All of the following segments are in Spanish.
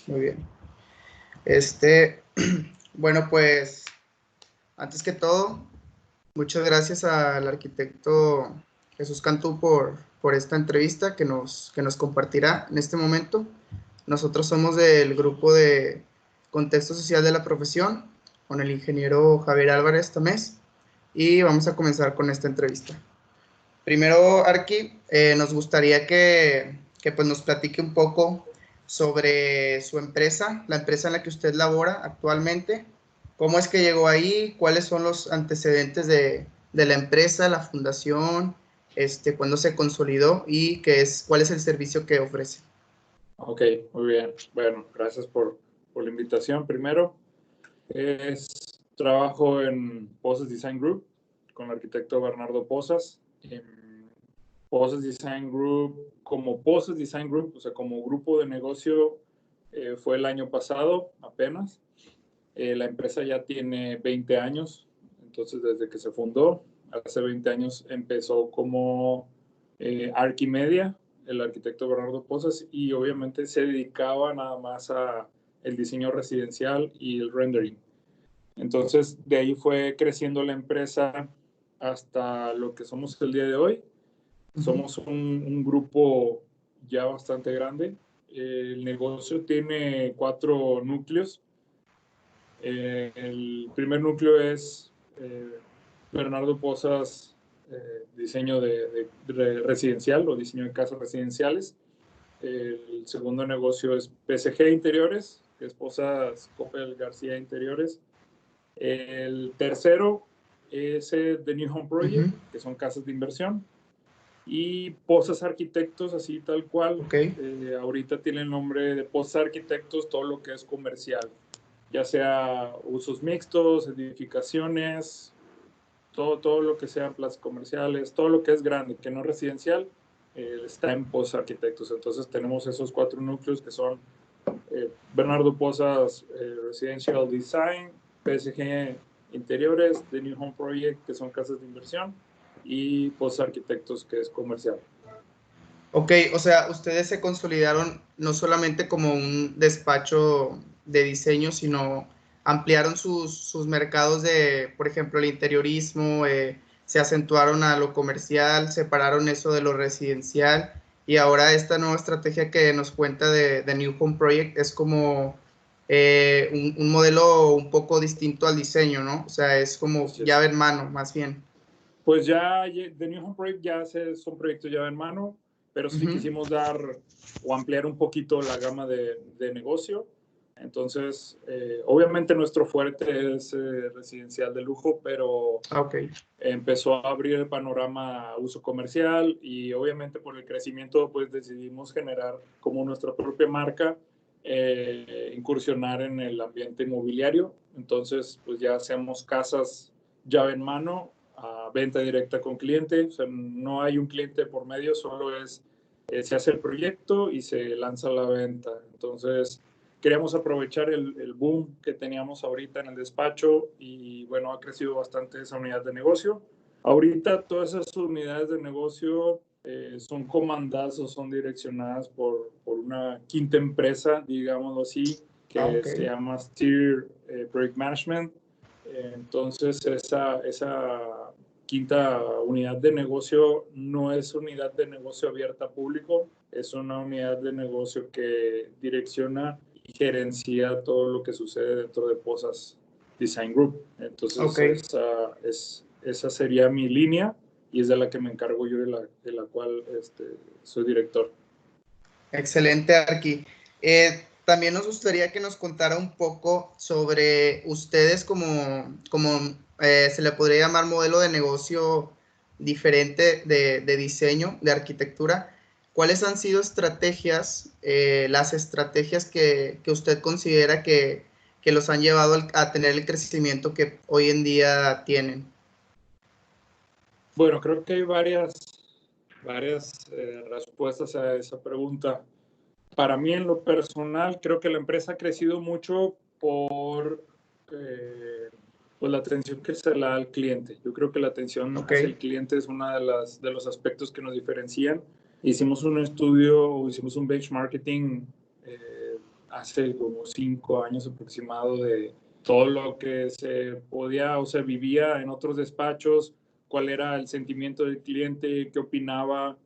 Muy bien. Este, bueno, pues, antes que todo, muchas gracias al arquitecto Jesús Cantú por esta entrevista que nos compartirá en este momento. Nosotros somos del grupo de Contexto Social de la Profesión con el ingeniero Javier Álvarez Tamés y vamos a comenzar con esta entrevista. Primero, Arqui, nos gustaría que pues nos platique un poco sobre su empresa, la empresa en la que usted labora actualmente, cómo es que llegó ahí, cuáles son los antecedentes de la empresa, la fundación, cuándo se consolidó y cuál es el servicio que ofrece. Ok, muy bien. Bueno, gracias por la invitación. Primero, trabajo en Pozas Design Group con el arquitecto Bernardo Pozas. Pozas Design Group, como Pozas Design Group, o sea, como grupo de negocio, fue el año pasado apenas. La empresa ya tiene 20 años, entonces desde que se fundó, hace 20 años empezó como Arquimedia, el arquitecto Bernardo Pozas, y obviamente se dedicaba nada más a el diseño residencial y el rendering. Entonces de ahí fue creciendo la empresa hasta lo que somos el día de hoy. Somos un grupo ya bastante grande. El negocio tiene 4 núcleos. El primer núcleo es Bernardo Pozas, diseño de residencial o diseño de casas residenciales. El segundo negocio es PSG Interiores, que es Pozas Coppel García Interiores. El tercero es The New Home Project, que son casas de inversión. Y Pozas Arquitectos, así tal cual. Okay. Ahorita tiene el nombre de Pozas Arquitectos, todo lo que es comercial, ya sea usos mixtos, edificaciones, todo lo que sean plazas comerciales, todo lo que es grande, que no es residencial, está en Pozas Arquitectos. Entonces tenemos esos 4 núcleos que son Bernardo Pozas Residential Design, PSG Interiores, The New Home Project, que son casas de inversión, y Pozas Arquitectos, que es comercial. Ok, o sea, ustedes se consolidaron no solamente como un despacho de diseño, sino ampliaron sus mercados de, por ejemplo, el interiorismo, se acentuaron a lo comercial, separaron eso de lo residencial y ahora esta nueva estrategia que nos cuenta de New Home Project es como un modelo un poco distinto al diseño, ¿no? O sea, es como llave en mano, más bien. Pues ya The New Home Project ya son proyectos llave en mano, pero sí quisimos dar o ampliar un poquito la gama de negocio. Entonces, obviamente nuestro fuerte es residencial de lujo, pero empezó a abrir el panorama a uso comercial y obviamente por el crecimiento pues decidimos generar como nuestra propia marca, incursionar en el ambiente inmobiliario. Entonces, pues ya hacemos casas llave en mano a venta directa con cliente. O sea, no hay un cliente por medio, solo se hace el proyecto y se lanza a la venta. Entonces, queríamos aprovechar el boom que teníamos ahorita en el despacho y bueno, ha crecido bastante esa unidad de negocio. Ahorita todas esas unidades de negocio son comandadas o son direccionadas por una quinta empresa, digámoslo así, que se llama Steer Project Management. Entonces, esa quinta unidad de negocio no es unidad de negocio abierta a público, es una unidad de negocio que direcciona y gerencia todo lo que sucede dentro de Pozas Design Group. Entonces, esa sería mi línea y es de la que me encargo yo, de la cual soy director. Excelente, Arqui. También nos gustaría que nos contara un poco sobre ustedes como se le podría llamar modelo de negocio diferente de diseño, de arquitectura. ¿Cuáles han sido las estrategias que usted considera que los han llevado a tener el crecimiento que hoy en día tienen? Bueno, creo que hay varias respuestas a esa pregunta. Para mí, en lo personal, creo que la empresa ha crecido mucho por la atención que se le da al cliente. Yo creo que la atención hacia el cliente es uno de los aspectos que nos diferencian. Hicimos un estudio, hicimos un benchmarking hace como 5 años aproximado de todo lo que se podía o se vivía en otros despachos, cuál era el sentimiento del cliente, qué opinaba,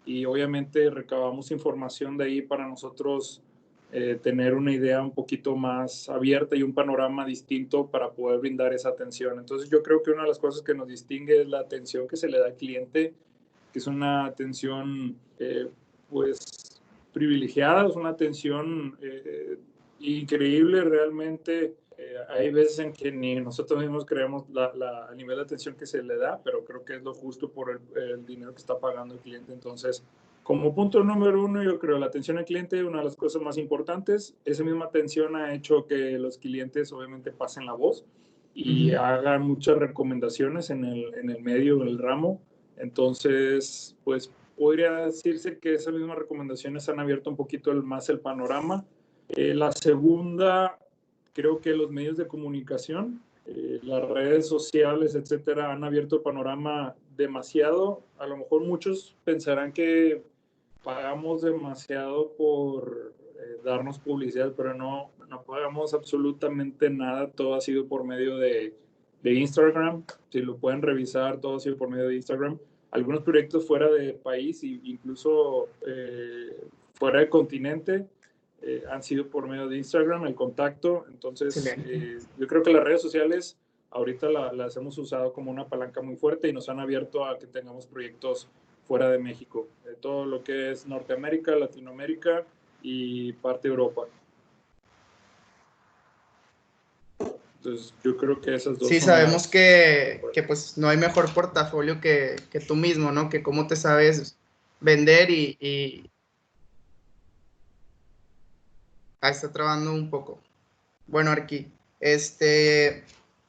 y obviamente recabamos información de ahí para nosotros tener una idea un poquito más abierta y un panorama distinto para poder brindar esa atención. Entonces yo creo que una de las cosas que nos distingue es la atención que se le da al cliente, que es una atención pues privilegiada, es una atención increíble realmente. Hay veces en que ni nosotros mismos creemos el nivel de atención que se le da, pero creo que es lo justo por el dinero que está pagando el cliente. Entonces, como punto número uno, yo creo la atención al cliente, una de las cosas más importantes. Esa misma atención ha hecho que los clientes obviamente pasen la voz y hagan muchas recomendaciones en el medio, en el ramo. Entonces, pues podría decirse que esas mismas recomendaciones han abierto un poquito más el panorama. La segunda, creo que los medios de comunicación, las redes sociales, etcétera, han abierto el panorama demasiado. A lo mejor muchos pensarán que pagamos demasiado por darnos publicidad, pero no pagamos absolutamente nada. Todo ha sido por medio de Instagram. Si lo pueden revisar, todo ha sido por medio de Instagram. Algunos proyectos fuera de país e incluso fuera del continente han sido por medio de Instagram, el contacto. Entonces, yo creo que las redes sociales ahorita las hemos usado como una palanca muy fuerte y nos han abierto a que tengamos proyectos fuera de México, todo lo que es Norteamérica, Latinoamérica y parte de Europa. Entonces, yo creo que esas dos sí, son sabemos que pues no hay mejor portafolio que tú mismo, ¿no? Que cómo te sabes vender y... Ahí está trabando un poco. Bueno, Arqui,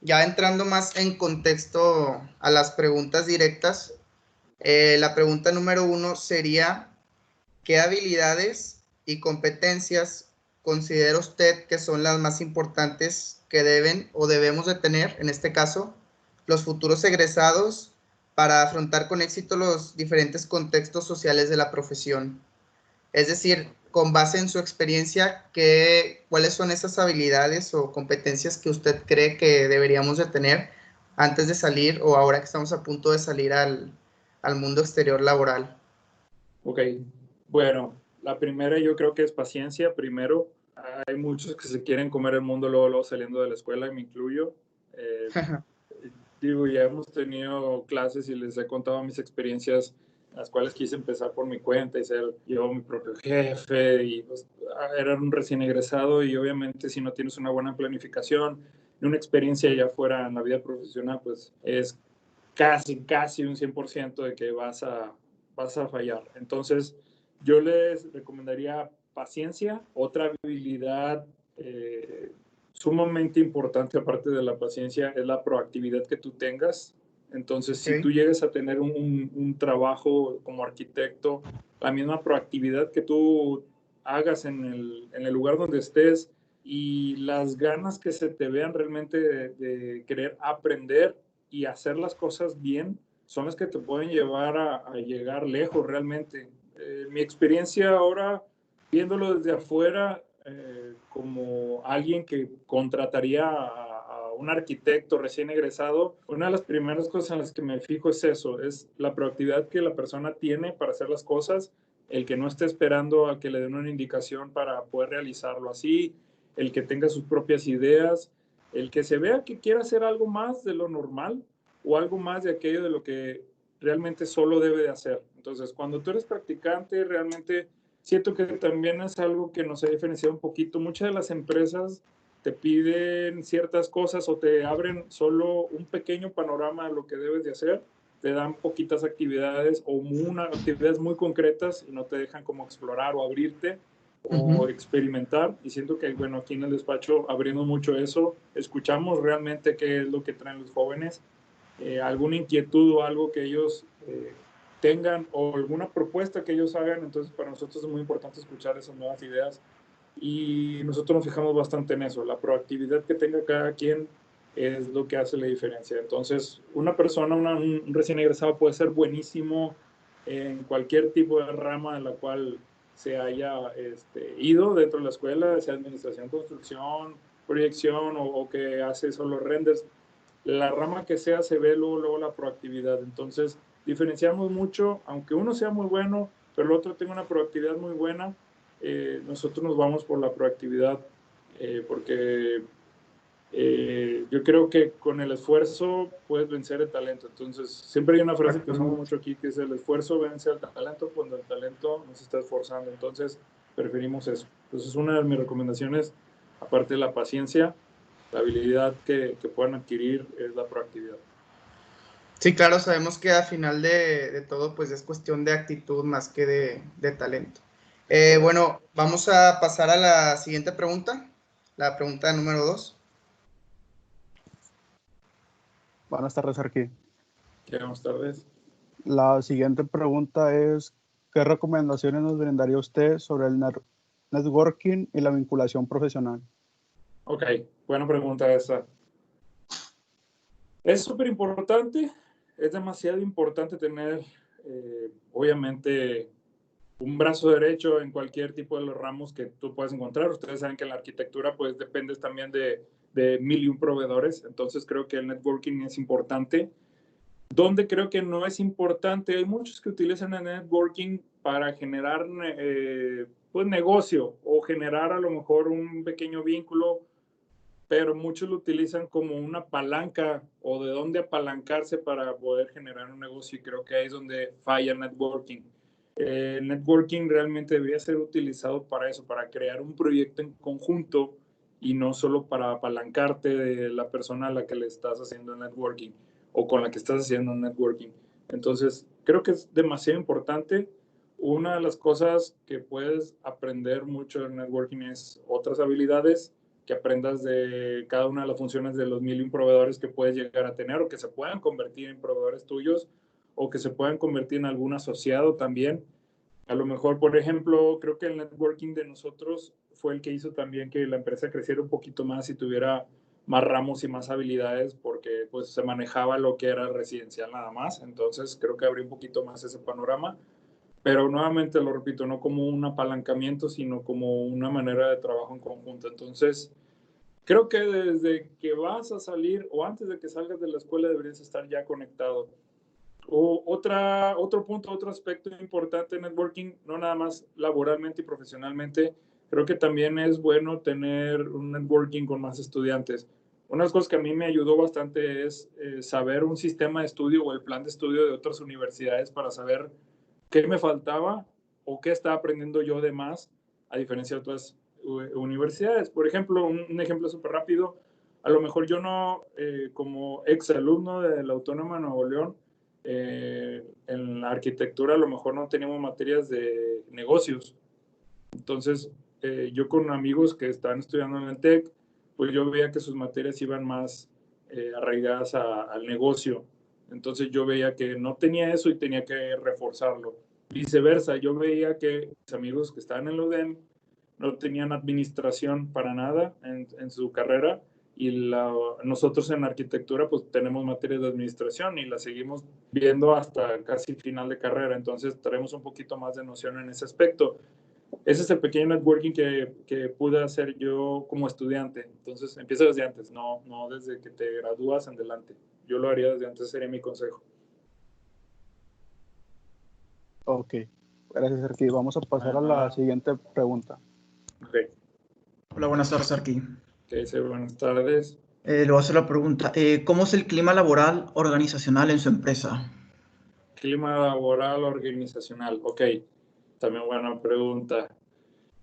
ya entrando más en contexto a las preguntas directas, la pregunta número 1 sería, ¿qué habilidades y competencias considera usted que son las más importantes que deben o debemos de tener, en este caso, los futuros egresados para afrontar con éxito los diferentes contextos sociales de la profesión? Es decir, con base en su experiencia, ¿cuáles son esas habilidades o competencias que usted cree que deberíamos de tener antes de salir o ahora que estamos a punto de salir al mundo exterior laboral? Ok, bueno, la primera yo creo que es paciencia. Primero, hay muchos que se quieren comer el mundo luego saliendo de la escuela, y me incluyo. Digo, ya hemos tenido clases y les he contado mis experiencias, las cuales quise empezar por mi cuenta y ser yo mi propio jefe, y pues, era un recién egresado, y obviamente si no tienes una buena planificación y una experiencia ya fuera en la vida profesional, pues es casi un 100% de que vas a fallar. Entonces, yo les recomendaría paciencia. Otra habilidad sumamente importante, aparte de la paciencia, es la proactividad que tú tengas. Entonces, si tú llegas a tener un trabajo como arquitecto, la misma proactividad que tú hagas en el lugar donde estés y las ganas que se te vean realmente de querer aprender y hacer las cosas bien, son las que te pueden llevar a llegar lejos realmente. Mi experiencia ahora, viéndolo desde afuera, como alguien que contrataría a un arquitecto recién egresado, una de las primeras cosas en las que me fijo es eso, es la proactividad que la persona tiene para hacer las cosas, el que no esté esperando a que le den una indicación para poder realizarlo así, el que tenga sus propias ideas, el que se vea que quiere hacer algo más de lo normal o algo más de aquello de lo que realmente solo debe de hacer. Entonces, cuando tú eres practicante, realmente siento que también es algo que nos ha diferenciado un poquito. Muchas de las empresas te piden ciertas cosas o te abren solo un pequeño panorama de lo que debes de hacer, te dan poquitas actividades o actividades muy concretas y no te dejan como explorar o abrirte o experimentar. Y siento que, bueno, aquí en el despacho abrimos mucho eso, escuchamos realmente qué es lo que traen los jóvenes, alguna inquietud o algo que ellos tengan o alguna propuesta que ellos hagan. Entonces, para nosotros es muy importante escuchar esas nuevas ideas y nosotros nos fijamos bastante en eso. La proactividad que tenga cada quien es lo que hace la diferencia. Entonces, una persona, un recién egresado puede ser buenísimo en cualquier tipo de rama en la cual se haya ido dentro de la escuela, sea administración, construcción, proyección o que hace solo renders. La rama que sea se ve luego la proactividad. Entonces, diferenciamos mucho, aunque uno sea muy bueno, pero el otro tenga una proactividad muy buena, nosotros nos vamos por la proactividad, porque yo creo que con el esfuerzo puedes vencer el talento. Entonces, siempre hay una frase que usamos mucho aquí que es: el esfuerzo vence al talento cuando el talento nos está esforzando. Entonces, preferimos eso. Entonces, una de mis recomendaciones, aparte de la paciencia, la habilidad que puedan adquirir es la proactividad. Sí, claro, sabemos que al final de todo, pues es cuestión de actitud más que de talento. Bueno, vamos a pasar a la siguiente pregunta, la pregunta número 2. Buenas tardes, Arqui. Buenas tardes. La siguiente pregunta es, ¿qué recomendaciones nos brindaría usted sobre el networking y la vinculación profesional? Ok, buena pregunta esa. Es súper importante, es demasiado importante tener, obviamente, un brazo derecho en cualquier tipo de los ramos que tú puedas encontrar. Ustedes saben que en la arquitectura, pues, dependes también de 1001 proveedores, entonces creo que el networking es importante. Donde creo que no es importante, hay muchos que utilizan el networking para generar pues negocio o generar a lo mejor un pequeño vínculo, pero muchos lo utilizan como una palanca o de dónde apalancarse para poder generar un negocio, y creo que ahí es donde falla el networking. El networking realmente debería ser utilizado para eso, para crear un proyecto en conjunto y no solo para apalancarte de la persona a la que le estás haciendo el networking o con la que estás haciendo un networking. Entonces, creo que es demasiado importante. Una de las cosas que puedes aprender mucho del networking es otras habilidades, que aprendas de cada una de las funciones de los 1001 proveedores que puedes llegar a tener o que se puedan convertir en proveedores tuyos o que se puedan convertir en algún asociado también. A lo mejor, por ejemplo, creo que el networking de nosotros fue el que hizo también que la empresa creciera un poquito más y tuviera más ramos y más habilidades, porque pues se manejaba lo que era residencial nada más. Entonces creo que abrió un poquito más ese panorama, pero nuevamente lo repito, no como un apalancamiento, sino como una manera de trabajo en conjunto. Entonces, creo que desde que vas a salir o antes de que salgas de la escuela deberías estar ya conectado. Otro punto, otro aspecto importante en networking, no nada más laboralmente y profesionalmente, creo que también es bueno tener un networking con más estudiantes. Una de las cosas que a mí me ayudó bastante es saber un sistema de estudio o el plan de estudio de otras universidades para saber qué me faltaba o qué estaba aprendiendo yo de más, a diferencia de otras universidades. Por ejemplo, un ejemplo súper rápido, a lo mejor yo no, como ex alumno de la Autónoma de Nuevo León, en la arquitectura a lo mejor no teníamos materias de negocios. Entonces, yo con amigos que estaban estudiando en el TEC, pues yo veía que sus materias iban más arraigadas al negocio. Entonces yo veía que no tenía eso y tenía que reforzarlo. Viceversa, yo veía que mis amigos que estaban en la UDEM no tenían administración para nada en su carrera, y nosotros en arquitectura pues tenemos materias de administración y las seguimos viendo hasta casi final de carrera. Entonces tenemos un poquito más de noción en ese aspecto. Ese es el pequeño networking que pude hacer yo como estudiante. Entonces, empieza desde antes, no desde que te gradúas en adelante. Yo lo haría desde antes, sería mi consejo. Ok, gracias, Arqui. Vamos a pasar a la siguiente pregunta. Ok. Hola, buenas tardes, Arqui. Buenas tardes. Le voy a hacer la pregunta. ¿Cómo es el clima laboral organizacional en su empresa? Clima laboral organizacional. Ok, también buena pregunta.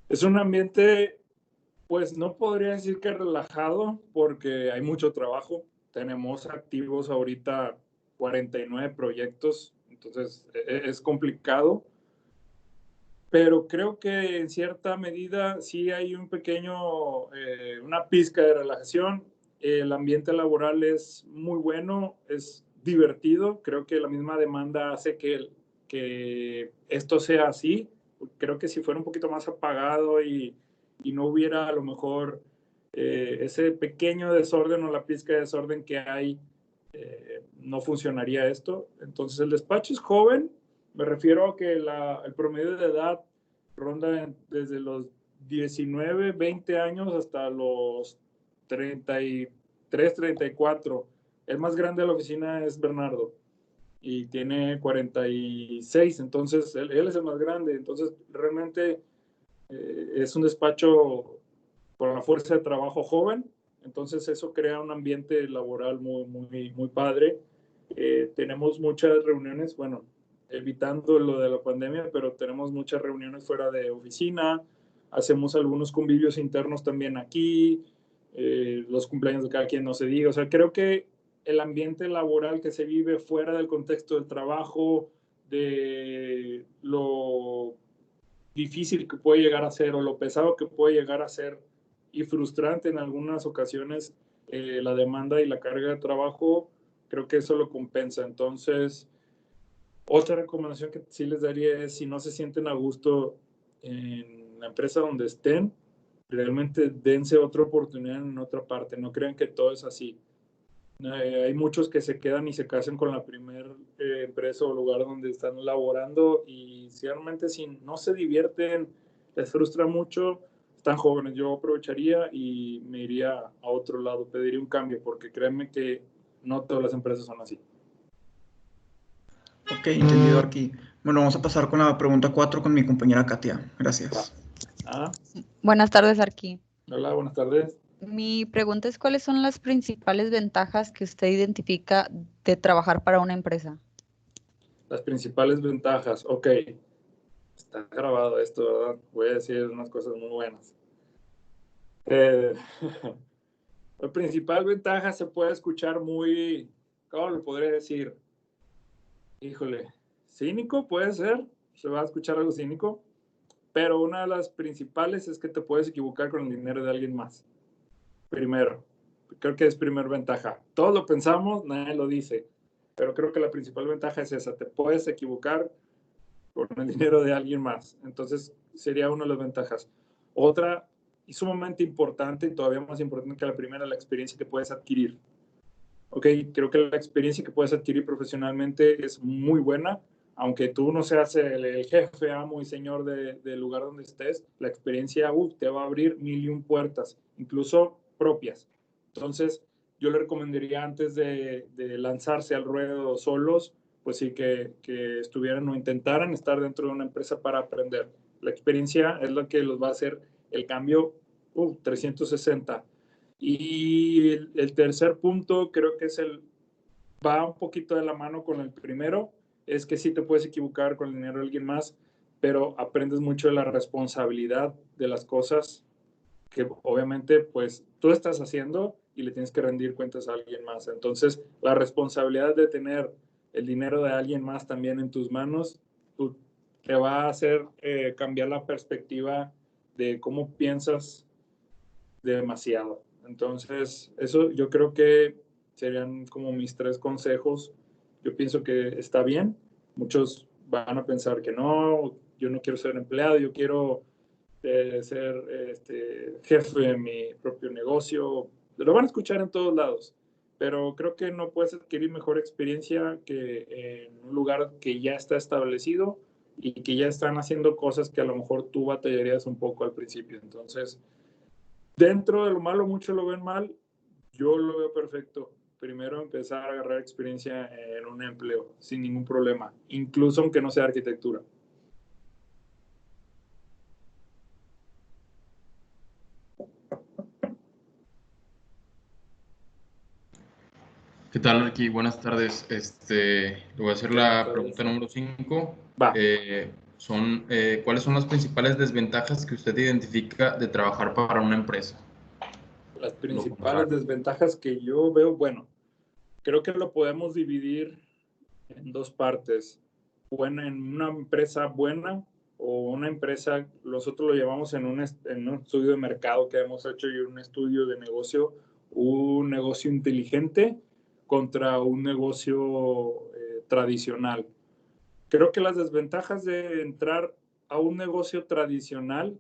Es un ambiente, pues no podría decir que relajado, porque hay mucho trabajo. Tenemos activos ahorita 49 proyectos, entonces es complicado, pero creo que en cierta medida sí hay un pequeño, una pizca de relajación. El ambiente laboral es muy bueno, es divertido. Creo que la misma demanda hace que esto sea así. Creo que si fuera un poquito más apagado y no hubiera a lo mejor ese pequeño desorden o la pizca de desorden que hay, no funcionaría esto. Entonces el despacho es joven. Me refiero a que el promedio de edad ronda desde los 19, 20 años hasta los 33, 34. El más grande de la oficina es Bernardo y tiene 46, entonces él es el más grande. Entonces realmente es un despacho con la fuerza de trabajo joven, entonces eso crea un ambiente laboral muy padre. Tenemos muchas reuniones, bueno, evitando lo de la pandemia, pero tenemos muchas reuniones fuera de oficina, hacemos algunos convivios internos también aquí, los cumpleaños de cada quien no se diga. O sea, creo que el ambiente laboral que se vive fuera del contexto del trabajo, de lo difícil que puede llegar a ser o lo pesado que puede llegar a ser y frustrante en algunas ocasiones, la demanda y la carga de trabajo, creo que eso lo compensa. Entonces, otra recomendación que sí les daría es, si no se sienten a gusto en la empresa donde estén, realmente dense otra oportunidad en otra parte. No crean que todo es así. Hay muchos que se quedan y se casan con la primera empresa o lugar donde están laborando y realmente si no se divierten, les frustra mucho, están jóvenes. Yo aprovecharía y me iría a otro lado, pediría un cambio, porque créanme que no todas las empresas son así. Ok, entendido aquí. Bueno, vamos a pasar con la pregunta 4 con mi compañera Katia. Gracias. Ah, Buenas tardes, Arqui. hola, buenas tardes. Mi pregunta es, ¿cuáles son las principales ventajas que usted identifica de trabajar para una empresa? Las principales ventajas. Ok, está grabado esto, ¿verdad? Voy a decir unas cosas muy buenas. La principal ventaja se puede escuchar muy, ¿cómo lo podría decir? Híjole, cínico puede ser, se va a escuchar algo cínico, pero una de las principales es que te puedes equivocar con el dinero de alguien más. Primero, creo que es primer ventaja. Todos lo pensamos, nadie lo dice, pero creo que la principal ventaja es esa, te puedes equivocar con el dinero de alguien más. Entonces, sería una de las ventajas. Otra, y sumamente importante, y todavía más importante que la primera, la experiencia que puedes adquirir. Ok, creo que la experiencia que puedes adquirir profesionalmente es muy buena, aunque tú no seas el jefe, amo y señor del lugar donde estés, la experiencia te va a abrir mil y un puertas, incluso propias. Entonces, yo le recomendaría antes de lanzarse al ruedo solos, pues sí que estuvieran o intentaran estar dentro de una empresa para aprender. La experiencia es lo que los va a hacer el cambio 360. Y el tercer punto creo que va un poquito de la mano con el primero, es que sí te puedes equivocar con el dinero de alguien más, pero aprendes mucho de la responsabilidad de las cosas que obviamente pues tú estás haciendo y le tienes que rendir cuentas a alguien más. Entonces la responsabilidad de tener el dinero de alguien más también en tus manos te va a hacer cambiar la perspectiva de cómo piensas demasiado. Entonces, eso yo creo que serían como mis 3 consejos. Yo pienso que está bien. Muchos van a pensar que no, yo no quiero ser empleado, yo quiero ser jefe de mi propio negocio. Lo van a escuchar en todos lados, pero creo que no puedes adquirir mejor experiencia que en un lugar que ya está establecido y que ya están haciendo cosas que a lo mejor tú batallarías un poco al principio. Entonces, dentro de lo malo, muchos lo ven mal, yo lo veo perfecto. Primero empezar a agarrar experiencia en un empleo sin ningún problema, incluso aunque no sea arquitectura. ¿Qué tal, Ricky? Buenas tardes. Le voy a hacer la pregunta número 5. Va. ¿Cuáles son las principales desventajas que usted identifica de trabajar para una empresa? Las principales desventajas que yo veo, bueno, creo que lo podemos dividir en 2 partes. Bueno, en una empresa buena o una empresa, nosotros lo llevamos en un estudio de mercado que hemos hecho y un estudio de negocio, un negocio inteligente contra un negocio tradicional. Creo que las desventajas de entrar a un negocio tradicional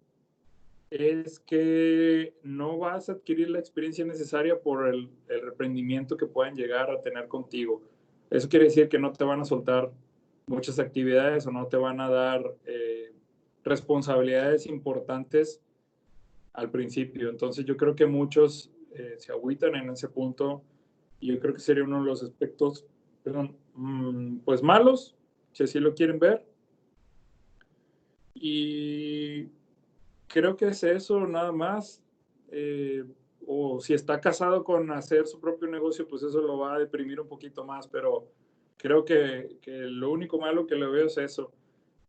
es que no vas a adquirir la experiencia necesaria por el rendimiento que puedan llegar a tener contigo. Eso quiere decir que no te van a soltar muchas actividades o no te van a dar responsabilidades importantes al principio. Entonces yo creo que muchos se agüitan en ese punto y yo creo que sería uno de los aspectos, pues malos, si así lo quieren ver. Y creo que es eso nada más. O si está casado con hacer su propio negocio, pues eso lo va a deprimir un poquito más, pero creo que lo único malo que le veo es eso,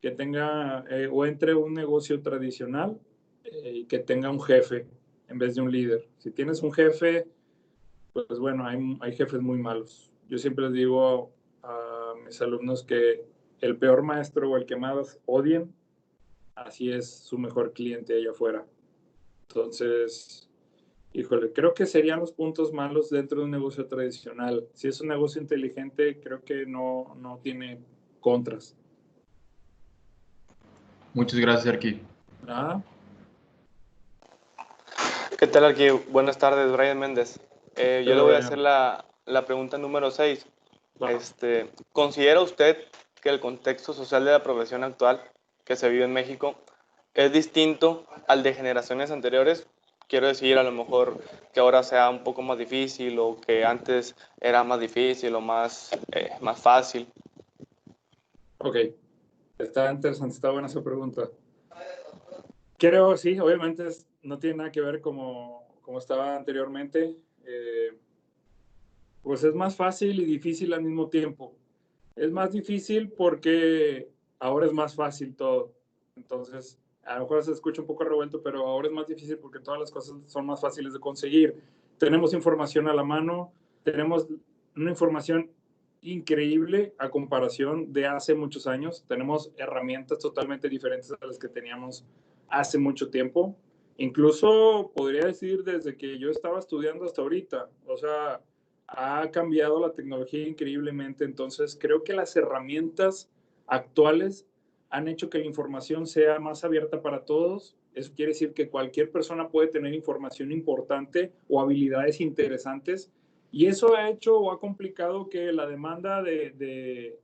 que tenga o entre un negocio tradicional y que tenga un jefe en vez de un líder. Si tienes un jefe, pues bueno, hay jefes muy malos. Yo siempre les digo a mis alumnos que el peor maestro o el que más odien, así es su mejor cliente allá afuera. Entonces, híjole, creo que serían los puntos malos dentro de un negocio tradicional. Si es un negocio inteligente, creo que no tiene contras. Muchas gracias, Arqui. ¿Ah? ¿Qué tal, Arqui? Buenas tardes, Brian Méndez. Yo le voy a Brian. hacer la pregunta número 6. Va. ¿Considera usted que el contexto social de la profesión actual que se vive en México es distinto al de generaciones anteriores? Quiero decir, a lo mejor que ahora sea un poco más difícil o que antes era más difícil o más fácil. Ok, está interesante, está buena esa pregunta. Creo, sí, obviamente no tiene nada que ver como estaba anteriormente. Pues es más fácil y difícil al mismo tiempo. Es más difícil porque ahora es más fácil todo. Entonces, a lo mejor se escucha un poco revuelto, pero ahora es más difícil porque todas las cosas son más fáciles de conseguir. Tenemos información a la mano, tenemos una información increíble a comparación de hace muchos años. Tenemos herramientas totalmente diferentes a las que teníamos hace mucho tiempo. Incluso podría decir desde que yo estaba estudiando hasta ahorita. O sea, ha cambiado la tecnología increíblemente. Entonces, creo que las herramientas actuales han hecho que la información sea más abierta para todos. Eso quiere decir que cualquier persona puede tener información importante o habilidades interesantes. Y eso ha hecho o ha complicado que la demanda de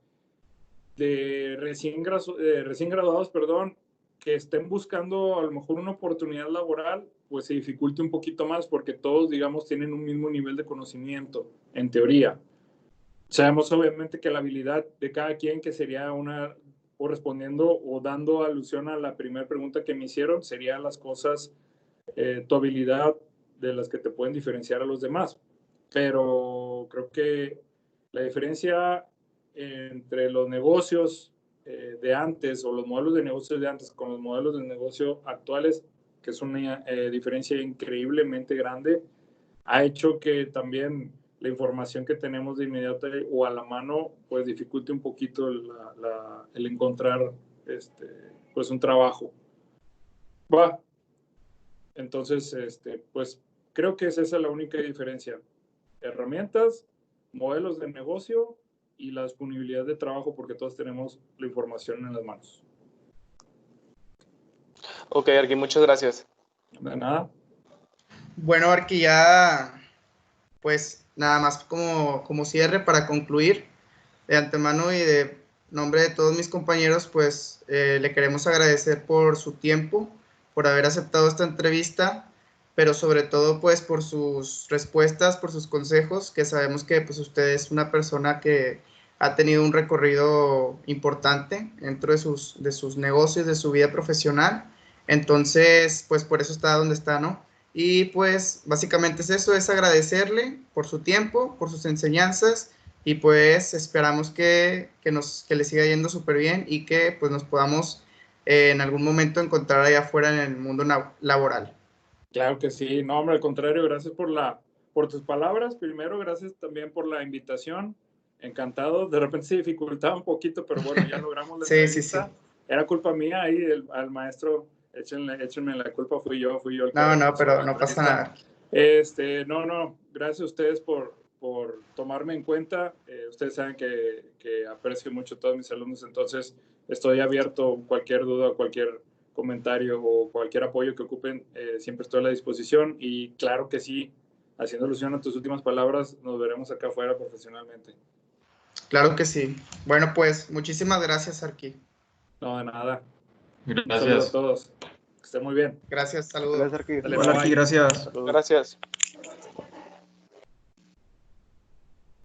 recién graduados, que estén buscando a lo mejor una oportunidad laboral, pues se dificulte un poquito más porque todos, digamos, tienen un mismo nivel de conocimiento, en teoría. Sabemos obviamente que la habilidad de cada quien, que sería una, o respondiendo o dando alusión a la primera pregunta que me hicieron, serían las cosas, tu habilidad de las que te pueden diferenciar a los demás. Pero creo que la diferencia entre los negocios de antes o los modelos de negocios de antes con los modelos de negocio actuales, que es una diferencia increíblemente grande, ha hecho que también la información que tenemos de inmediato o a la mano, pues dificulte un poquito el encontrar pues un trabajo. Va. Entonces, pues creo que es esa la única diferencia. Herramientas, modelos de negocio y la disponibilidad de trabajo, porque todos tenemos la información en las manos. Ok, Arqui, muchas gracias. De nada. Bueno, Arqui, ya pues nada más como cierre para concluir, de antemano y de nombre de todos mis compañeros, pues le queremos agradecer por su tiempo, por haber aceptado esta entrevista, pero sobre todo pues por sus respuestas, por sus consejos, que sabemos que pues usted es una persona que ha tenido un recorrido importante dentro de sus negocios, de su vida profesional. Entonces, pues por eso está donde está, ¿no? Y pues básicamente es eso, es agradecerle por su tiempo, por sus enseñanzas, y pues esperamos que le siga yendo súper bien y que pues nos podamos en algún momento encontrar allá afuera en el mundo laboral. Claro que sí, no, hombre, al contrario, gracias por tus palabras. Primero, gracias también por la invitación. Encantado. De repente se dificultaba un poquito, pero bueno, ya logramos la Sí. entrevista. Era culpa mía ahí, al maestro, échenme la culpa, fui yo el que No, pero la no pasa entrevista. nada. No, gracias a ustedes por tomarme en cuenta. Ustedes saben que aprecio mucho a todos mis alumnos, entonces estoy abierto a cualquier duda, cualquier comentario o cualquier apoyo que ocupen, siempre estoy a la disposición. Y claro que sí, haciendo alusión a tus últimas palabras, nos veremos acá afuera profesionalmente. Claro que sí. Bueno, pues muchísimas gracias, Arqui. No, de nada. Un saludo a Gracias. todos. Que estén muy bien. Gracias, saludos. Gracias, Arqui. Dale, Hola, bye. Arqui, gracias. Gracias.